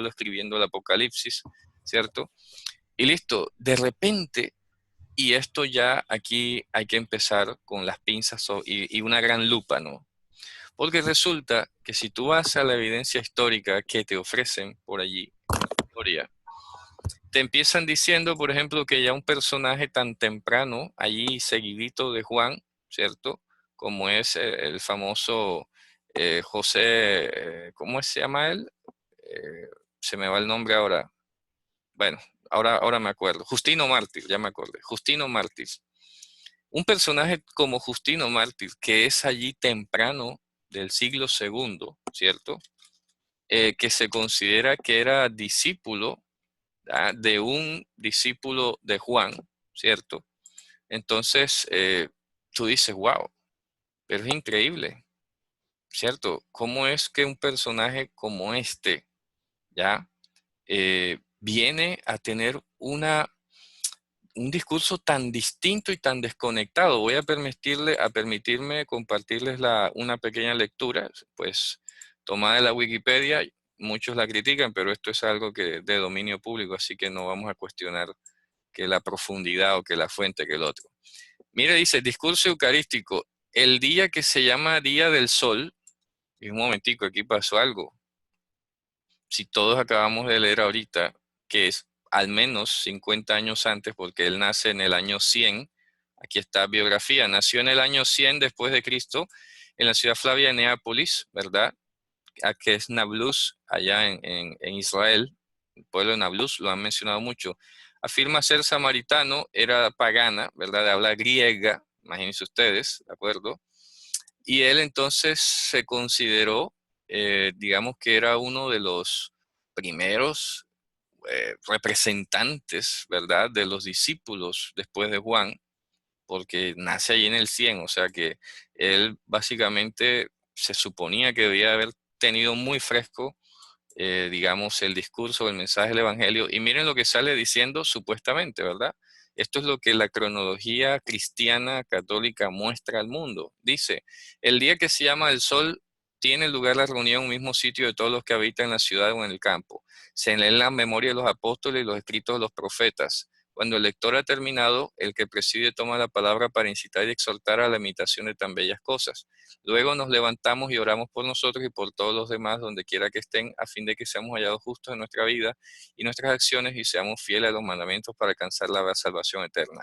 escribiendo el Apocalipsis, ¿cierto? Y listo, de repente, y esto ya aquí hay que empezar con las pinzas y una gran lupa, ¿no? Porque resulta que si tú vas a la evidencia histórica que te ofrecen por allí, historia, te empiezan diciendo, por ejemplo, que ya un personaje tan temprano, allí seguidito de Juan, ¿cierto? Como es el famoso José, ¿cómo se llama él? Eh, Se me va el nombre ahora. Bueno, ahora me acuerdo. Justino Mártir, ya me acordé. Justino Mártir. Un personaje como Justino Mártir, que es allí temprano del siglo segundo, ¿cierto? Que se considera que era discípulo de un discípulo de Juan, ¿cierto? Entonces, tú dices, wow, pero es increíble, ¿cierto? ¿Cómo es que un personaje como este, ya, viene a tener un discurso tan distinto y tan desconectado? Voy a permitirme compartirles una pequeña lectura, pues tomada de la Wikipedia. Muchos la critican, pero esto es algo que de dominio público, así que no vamos a cuestionar que la profundidad o que la fuente que el otro. Mire, dice, discurso eucarístico, el día que se llama Día del Sol, y un momentico, aquí pasó algo. Si todos acabamos de leer ahorita, que es al menos 50 años antes, porque él nace en el año 100, aquí está biografía, nació en el año 100 después de Cristo, en la ciudad Flavia de Neápolis, ¿verdad? Que es Nablus, allá en Israel, el pueblo de Nablus, lo han mencionado mucho. Afirma ser samaritano, era pagana, ¿verdad? De habla griega, imagínense ustedes, ¿de acuerdo? Y él entonces se consideró, digamos que era uno de los primeros representantes, ¿verdad? De los discípulos después de Juan, porque nace allí en el 100, o sea que él básicamente se suponía que debía haber tenido muy fresco, digamos, el discurso, el mensaje del Evangelio. Y miren lo que sale diciendo supuestamente, ¿verdad? Esto es lo que la cronología cristiana católica muestra al mundo. Dice, el día que se llama el sol tiene lugar la reunión en un mismo sitio de todos los que habitan en la ciudad o en el campo. Se leen la memoria de los apóstoles y los escritos de los profetas. Cuando el lector ha terminado, el que preside toma la palabra para incitar y exhortar a la imitación de tan bellas cosas. Luego nos levantamos y oramos por nosotros y por todos los demás, donde quiera que estén, a fin de que seamos hallados justos en nuestra vida y nuestras acciones y seamos fieles a los mandamientos para alcanzar la salvación eterna.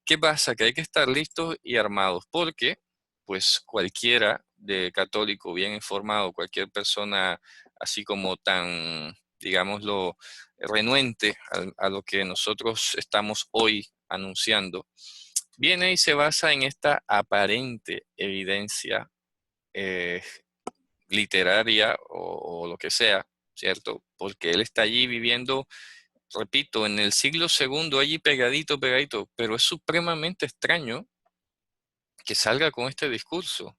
¿Qué pasa? Que hay que estar listos y armados, porque pues cualquiera de católico bien informado, cualquier persona así como tan, digámoslo, renuente a lo que nosotros estamos hoy anunciando, viene y se basa en esta aparente evidencia eh, literaria o lo que sea, ¿cierto? Porque él está allí viviendo, repito, en el siglo segundo, allí pegadito, pegadito, pero es supremamente extraño que salga con este discurso.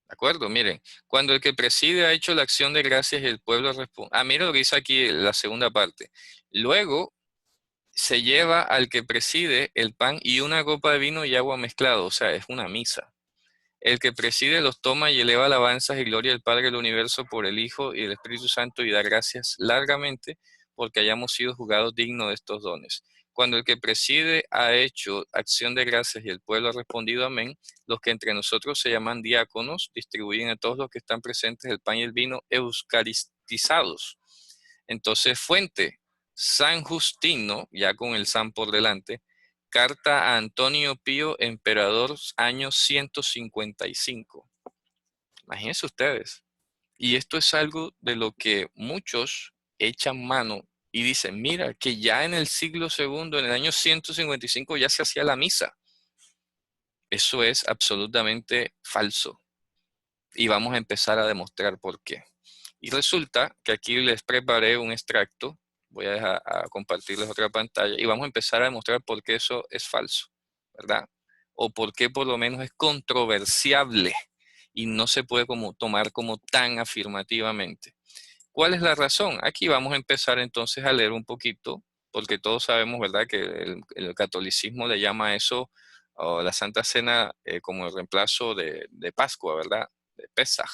¿De acuerdo? Miren, cuando el que preside ha hecho la acción de gracias y el pueblo responde. Ah, mira lo que dice aquí la segunda parte. Luego se lleva al que preside el pan y una copa de vino y agua mezclado, o sea, es una misa. El que preside los toma y eleva alabanzas y gloria al Padre del universo por el Hijo y el Espíritu Santo y da gracias largamente porque hayamos sido juzgados dignos de estos dones. Cuando el que preside ha hecho acción de gracias y el pueblo ha respondido amén, los que entre nosotros se llaman diáconos distribuyen a todos los que están presentes el pan y el vino eucaristizados. Entonces, fuente, San Justino, ya con el San por delante, carta a Antonio Pío, emperador, año 155. Imagínense ustedes. Y esto es algo de lo que muchos echan mano y dicen, mira, que ya en el siglo segundo, en el año 155, ya se hacía la misa. Eso es absolutamente falso. Y vamos a empezar a demostrar por qué. Y resulta que aquí les preparé un extracto, voy a compartirles otra pantalla y vamos a empezar a demostrar por qué eso es falso, ¿verdad? O por qué por lo menos es controversiable y no se puede tomar como tan afirmativamente. ¿Cuál es la razón? Aquí vamos a empezar entonces a leer un poquito, porque todos sabemos, ¿verdad?, que el catolicismo le llama a eso, o la Santa Cena, como el reemplazo de Pascua, ¿verdad? De Pesaj.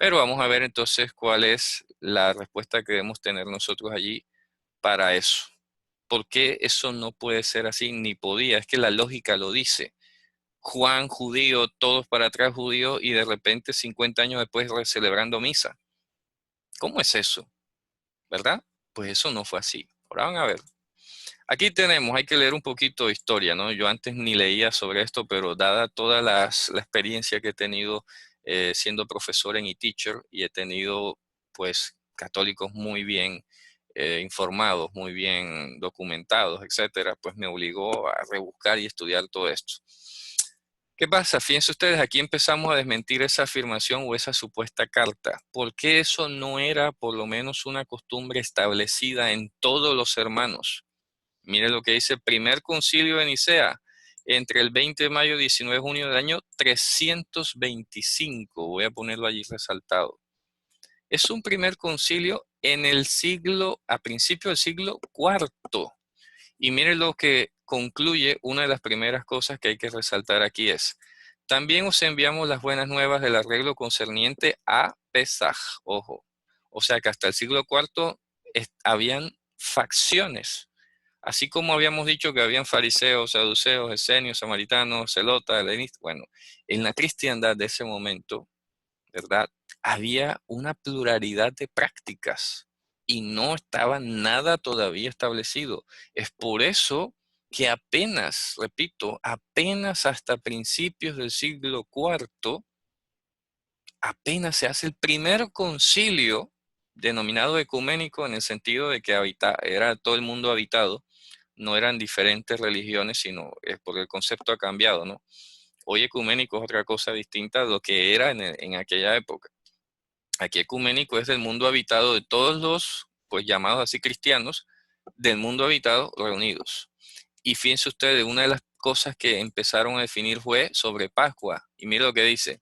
Pero vamos a ver entonces cuál es la respuesta que debemos tener nosotros allí para eso. ¿Por qué eso no puede ser así? Ni podía. Es que la lógica lo dice. Juan judío, todos para atrás judíos y de repente 50 años después celebrando misa. ¿Cómo es eso? ¿Verdad? Pues eso no fue así. Ahora van a ver. Aquí tenemos, hay que leer un poquito de historia, ¿no? Yo antes ni leía sobre esto, pero dada toda la experiencia que he tenido siendo profesor en eTeacher y he tenido, pues, católicos muy bien informados, muy bien documentados, etcétera, pues me obligó a rebuscar y estudiar todo esto. ¿Qué pasa? Fíjense ustedes, aquí empezamos a desmentir esa afirmación o esa supuesta carta. ¿Por qué eso no era por lo menos una costumbre establecida en todos los hermanos? Mire lo que dice Primer Concilio de Nicea, entre el 20 de mayo y 19 de junio del año 325. Voy a ponerlo allí resaltado. Es un primer concilio en el siglo, a principios del siglo cuarto. Y mire lo que concluye, una de las primeras cosas que hay que resaltar aquí es, también os enviamos las buenas nuevas del arreglo concerniente a Pesaj. Ojo, o sea que hasta el siglo cuarto habían facciones. Así como habíamos dicho que habían fariseos, saduceos, esenios, samaritanos, celotas, helenistas, bueno, en la cristiandad de ese momento, ¿verdad? Había una pluralidad de prácticas y no estaba nada todavía establecido. Es por eso que apenas, repito, apenas hasta principios del siglo cuarto, apenas se hace el primer concilio denominado ecuménico en el sentido de que era todo el mundo habitado, no eran diferentes religiones, sino es porque el concepto ha cambiado, ¿no? Hoy ecuménico es otra cosa distinta a lo que era en aquella época. Aquí ecuménico es del mundo habitado de todos los, pues llamados así cristianos, del mundo habitado reunidos. Y fíjense ustedes, una de las cosas que empezaron a definir fue sobre Pascua. Y mire lo que dice.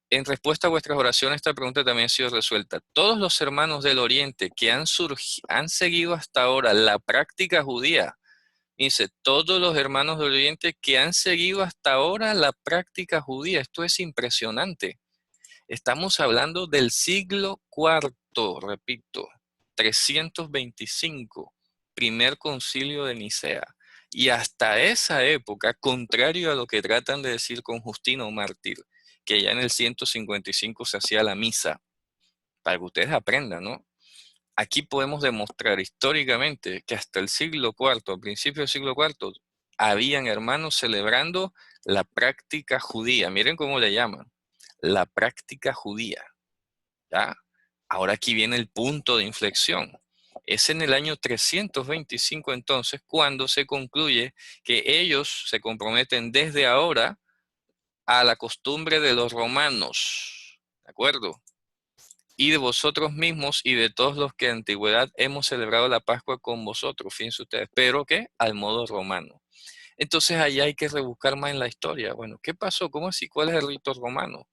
En respuesta a vuestras oraciones, esta pregunta también ha sido resuelta. Todos los hermanos del Oriente que han seguido hasta ahora la práctica judía, dice, todos los hermanos del Oriente que han seguido hasta ahora la práctica judía. Esto es impresionante. Estamos hablando del siglo cuarto, repito, 325, primer concilio de Nicea. Y hasta esa época, contrario a lo que tratan de decir con Justino Mártir, que ya en el 155 se hacía la misa, para que ustedes aprendan, ¿no? Aquí podemos demostrar históricamente que hasta el siglo cuarto, a principios del siglo cuarto, habían hermanos celebrando la práctica judía. Miren cómo le llaman, la práctica judía. ¿Ya? Ahora aquí viene el punto de inflexión. Es en el año 325 entonces cuando se concluye que ellos se comprometen desde ahora a la costumbre de los romanos. ¿De acuerdo? Y de vosotros mismos y de todos los que en antigüedad hemos celebrado la Pascua con vosotros, fíjense ustedes, pero que al modo romano. Entonces ahí hay que rebuscar más en la historia. Bueno, ¿qué pasó? ¿Cómo así? ¿Cuál es el rito romano?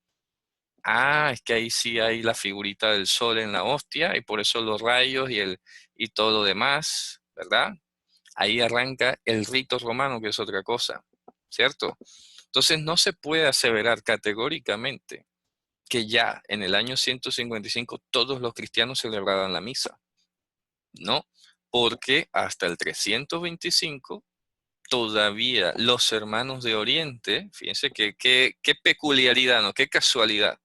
Ah, es que ahí sí hay la figurita del sol en la hostia y por eso los rayos y todo lo demás, ¿verdad? Ahí arranca el rito romano, que es otra cosa, ¿cierto? Entonces no se puede aseverar categóricamente que ya en el año 155 todos los cristianos celebraban la misa. No, porque hasta el 325 todavía los hermanos de Oriente, fíjense que qué peculiaridad, ¿no? Qué casualidad.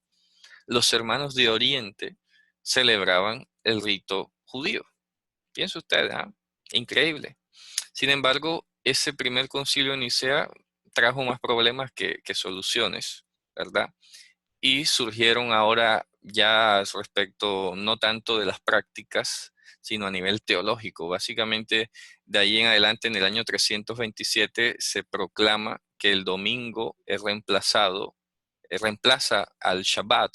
Los hermanos de Oriente celebraban el rito judío. Piensa usted, ¿ah? Increíble. Sin embargo, ese primer concilio de Nicea trajo más problemas que soluciones, ¿verdad? Y surgieron ahora ya respecto no tanto de las prácticas, sino a nivel teológico. Básicamente, de ahí en adelante, en el año 327, se proclama que el domingo reemplaza al Shabbat.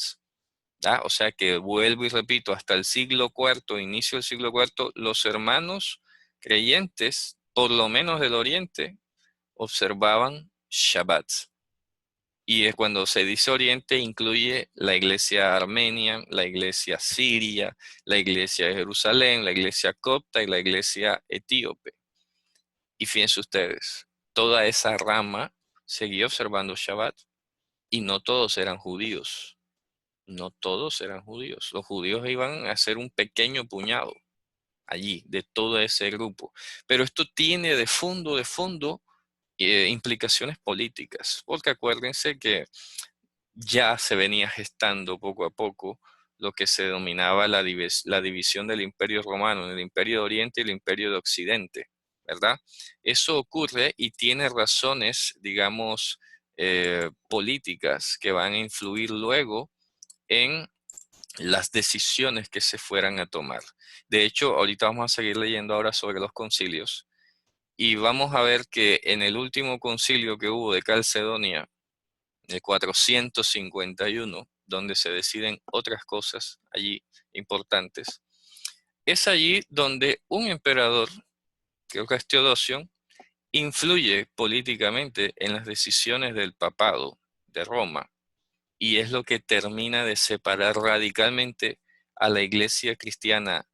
¿Ya? O sea que vuelvo y repito, hasta el siglo cuarto, inicio del siglo cuarto, los hermanos creyentes, por lo menos del Oriente, observaban Shabbat. Y es cuando se dice Oriente, incluye la iglesia armenia, la iglesia siria, la iglesia de Jerusalén, la iglesia copta y la iglesia etíope. Y fíjense ustedes, toda esa rama seguía observando Shabbat y no todos eran judíos. No todos eran judíos. Los judíos iban a ser un pequeño puñado allí, de todo ese grupo. Pero esto tiene de fondo, implicaciones políticas, porque acuérdense que ya se venía gestando poco a poco lo que se denominaba la división del Imperio Romano, en el Imperio de Oriente y el Imperio de Occidente, ¿verdad? Eso ocurre y tiene razones, digamos, políticas que van a influir luego en las decisiones que se fueran a tomar. De hecho, ahorita vamos a seguir leyendo ahora sobre los concilios y vamos a ver que en el último concilio que hubo de Calcedonia, el 451, donde se deciden otras cosas allí importantes, es allí donde un emperador, creo que es Teodosio, influye políticamente en las decisiones del papado de Roma y es lo que termina de separar radicalmente a la iglesia cristiana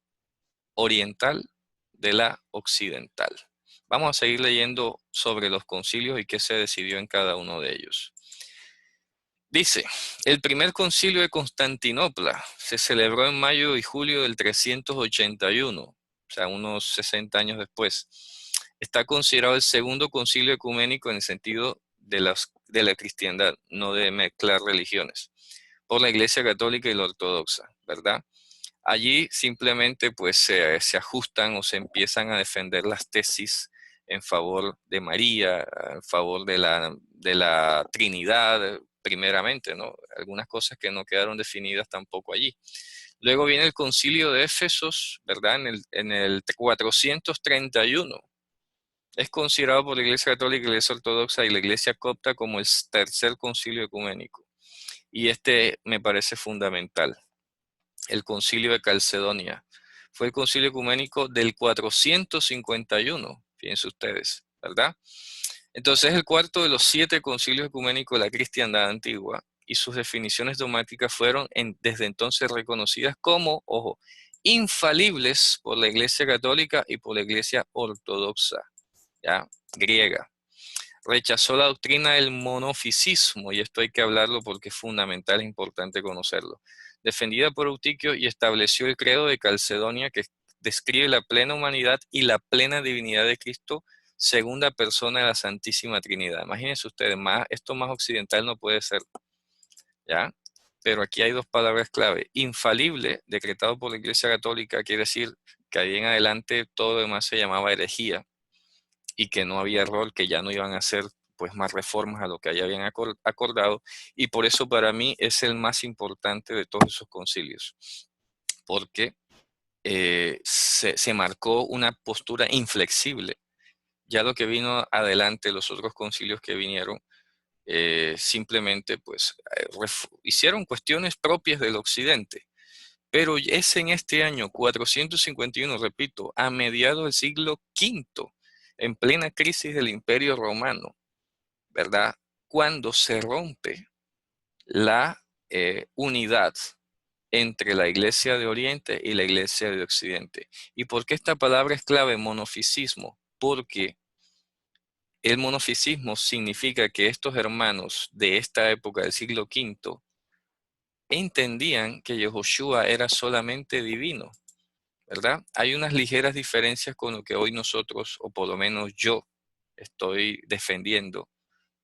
oriental de la occidental. Vamos a seguir leyendo sobre los concilios y qué se decidió en cada uno de ellos. Dice, el primer concilio de Constantinopla se celebró en mayo y julio del 381, o sea, unos 60 años después. Está considerado el segundo concilio ecuménico en el sentido de la cristiandad, no de mezclar religiones, por la Iglesia Católica y la Ortodoxa, ¿verdad? Allí simplemente pues se ajustan o se empiezan a defender las tesis en favor de María, en favor de la Trinidad, primeramente, ¿no? Algunas cosas que no quedaron definidas tampoco allí. Luego viene el concilio de Éfesos, ¿verdad? En el 431. Es considerado por la Iglesia Católica, la Iglesia Ortodoxa y la Iglesia Copta como el tercer concilio ecuménico. Y este me parece fundamental, el concilio de Calcedonia. Fue el concilio ecuménico del 451, fíjense ustedes, ¿verdad? Entonces es el cuarto de los 7 concilios ecuménicos de la cristiandad antigua y sus definiciones dogmáticas fueron desde entonces reconocidas como, ojo, infalibles por la Iglesia Católica y por la Iglesia Ortodoxa, ¿ya? Griega. Rechazó la doctrina del monofisismo, y esto hay que hablarlo porque es fundamental, es importante conocerlo. Defendida por Eutiquio y estableció el credo de Calcedonia que describe la plena humanidad y la plena divinidad de Cristo, segunda persona de la Santísima Trinidad. Imagínense ustedes, esto más occidental no puede ser, ¿ya? Pero aquí hay dos palabras clave. Infalible, decretado por la Iglesia Católica, quiere decir que ahí en adelante todo lo demás se llamaba herejía y que no había error, que ya no iban a hacer pues más reformas a lo que ya habían acordado, y por eso para mí es el más importante de todos esos concilios, porque se marcó una postura inflexible. Ya lo que vino adelante, los otros concilios que vinieron, simplemente pues hicieron cuestiones propias del occidente. Pero es en este año 451, repito, a mediados del siglo V, en plena crisis del Imperio Romano, ¿verdad? Cuando se rompe la unidad entre la Iglesia de Oriente y la Iglesia de Occidente. ¿Y por qué esta palabra es clave, monofisismo? Porque el monofisismo significa que estos hermanos de esta época del siglo V entendían que Yehoshua era solamente divino, ¿verdad? Hay unas ligeras diferencias con lo que hoy nosotros, o por lo menos yo, estoy defendiendo,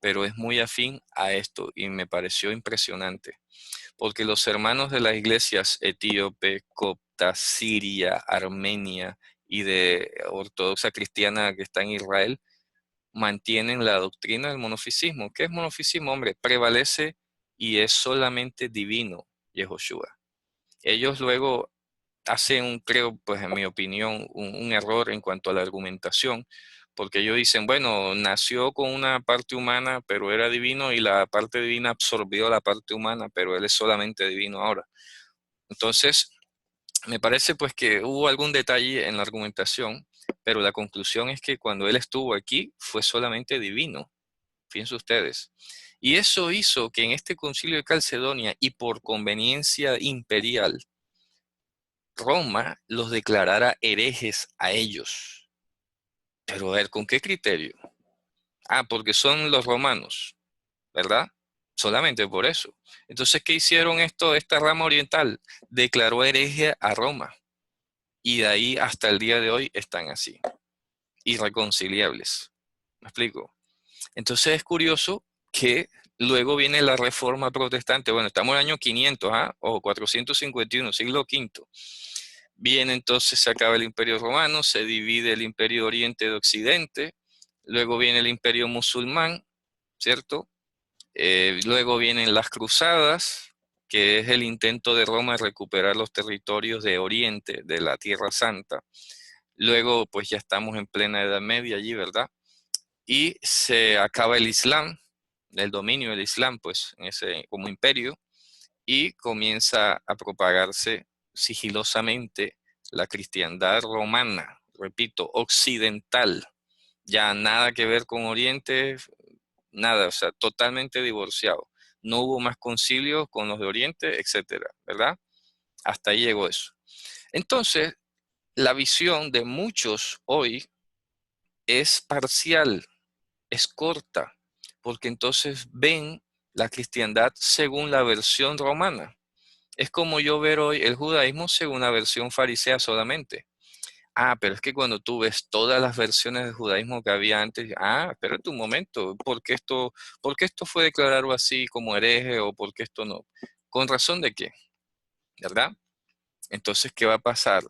pero es muy afín a esto y me pareció impresionante, porque los hermanos de las iglesias etíope, copta, siria, armenia y de ortodoxa cristiana que está en Israel, mantienen la doctrina del monofisismo. ¿Qué es monofisismo? Hombre, prevalece y es solamente divino, Yehoshua. Ellos luego hacen creo, pues en mi opinión, un error en cuanto a la argumentación, porque ellos dicen, bueno, nació con una parte humana, pero era divino, y la parte divina absorbió la parte humana, pero él es solamente divino ahora. Entonces, me parece pues que hubo algún detalle en la argumentación, pero la conclusión es que cuando él estuvo aquí fue solamente divino, fíjense ustedes. Y eso hizo que en este concilio de Calcedonia y por conveniencia imperial, Roma los declarara herejes a ellos. Pero a ver, ¿con qué criterio? Ah, porque son los romanos, ¿verdad? solamente por eso. Entonces, ¿qué hicieron esta rama oriental? Declaró hereje a Roma. Y de ahí hasta el día de hoy están así, irreconciliables. ¿Me explico? Entonces es curioso que luego viene la Reforma Protestante. Bueno, estamos en el año 500, ¿ah? O 451, siglo V. Viene entonces, se acaba el Imperio Romano, se divide el Imperio Oriente de Occidente, luego viene el Imperio Musulmán, ¿cierto? Luego vienen las Cruzadas, que es el intento de Roma de recuperar los territorios de Oriente, de la Tierra Santa. Luego, pues ya estamos en plena Edad Media allí, ¿verdad? Y se acaba el Islam, el dominio del Islam, pues, como imperio, y comienza a propagarse sigilosamente la cristiandad romana, repito, occidental, ya nada que ver con Oriente, nada, o sea, totalmente divorciado. No hubo más concilios con los de Oriente, etcétera, ¿verdad? Hasta ahí llegó eso. Entonces, la visión de muchos hoy es parcial, es corta, porque entonces ven la cristiandad según la versión romana. Es como yo ver hoy el judaísmo según la versión farisea solamente. Ah, pero es que cuando tú ves todas las versiones del judaísmo que había antes, espérate un momento, por qué esto fue declarado así como hereje o por qué esto no? ¿Con razón de qué? ¿Verdad? Entonces, ¿qué va a pasar?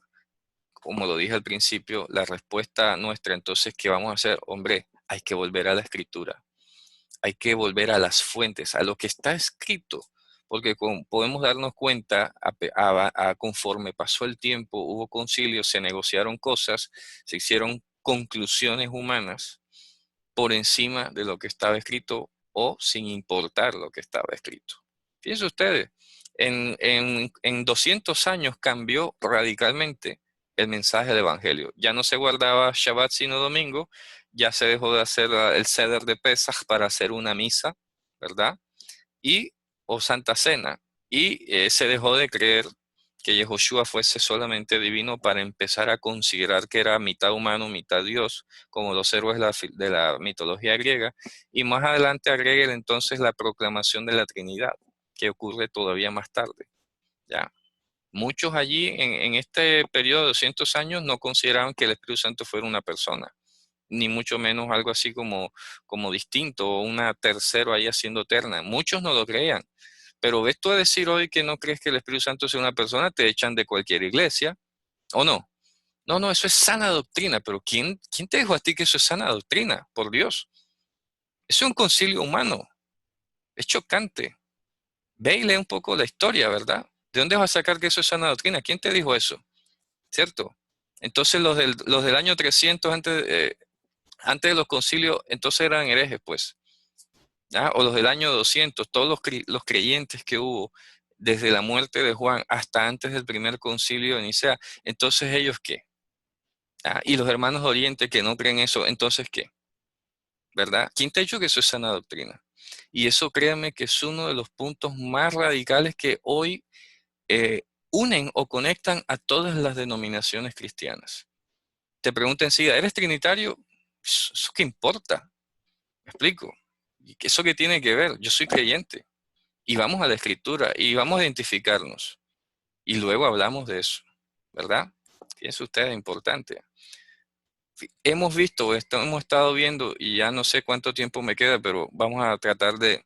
Como lo dije al principio, la respuesta nuestra, entonces, ¿qué vamos a hacer? Hombre, hay que volver a la escritura. Hay que volver a las fuentes, a lo que está escrito, porque podemos darnos cuenta, conforme pasó el tiempo, hubo concilios, se negociaron cosas, se hicieron conclusiones humanas por encima de lo que estaba escrito o sin importar lo que estaba escrito. Fíjense ustedes, en 200 años cambió radicalmente el mensaje del Evangelio. Ya no se guardaba Shabbat sino domingo, ya se dejó de hacer el Seder de Pesach para hacer una misa, ¿verdad? O Santa Cena. Y se dejó de creer que Yehoshua fuese solamente divino para empezar a considerar que era mitad humano, mitad Dios, como los héroes de la mitología griega. Y más adelante agrega entonces la proclamación de la Trinidad, que ocurre todavía más tarde. ¿Ya? Muchos allí en este periodo de 200 años no consideraban que el Espíritu Santo fuera una persona, ni mucho menos algo así como distinto, o una tercero ahí haciendo terna. Muchos no lo creían. Pero ves tú a decir hoy que no crees que el Espíritu Santo sea una persona, te echan de cualquier iglesia, ¿o no? No, no, eso es sana doctrina, pero ¿quién te dijo a ti que eso es sana doctrina? Por Dios. Eso es un concilio humano, es chocante. Ve y lee un poco la historia, ¿verdad? ¿De dónde vas a sacar que eso es sana doctrina? ¿Quién te dijo eso? ¿Cierto? Entonces los del año 300 antes de los concilios, entonces eran herejes, pues. O los del año 200, todos los creyentes que hubo desde la muerte de Juan hasta antes del primer concilio de Nicea, entonces ellos qué? Y los hermanos de Oriente que no creen eso, entonces qué? ¿Verdad? ¿Quién te ha dicho que eso es sana doctrina? Y eso créanme que es uno de los puntos más radicales que hoy unen o conectan a todas las denominaciones cristianas. Te preguntan si ¿eres trinitario? ¿Eso qué importa? ¿Me explico? ¿Y eso qué tiene que ver? Yo soy creyente. Y vamos a la escritura y vamos a identificarnos. Y luego hablamos de eso, ¿verdad? Fíjense ustedes, es importante. Hemos visto, hemos estado viendo, y ya no sé cuánto tiempo me queda, pero vamos a tratar de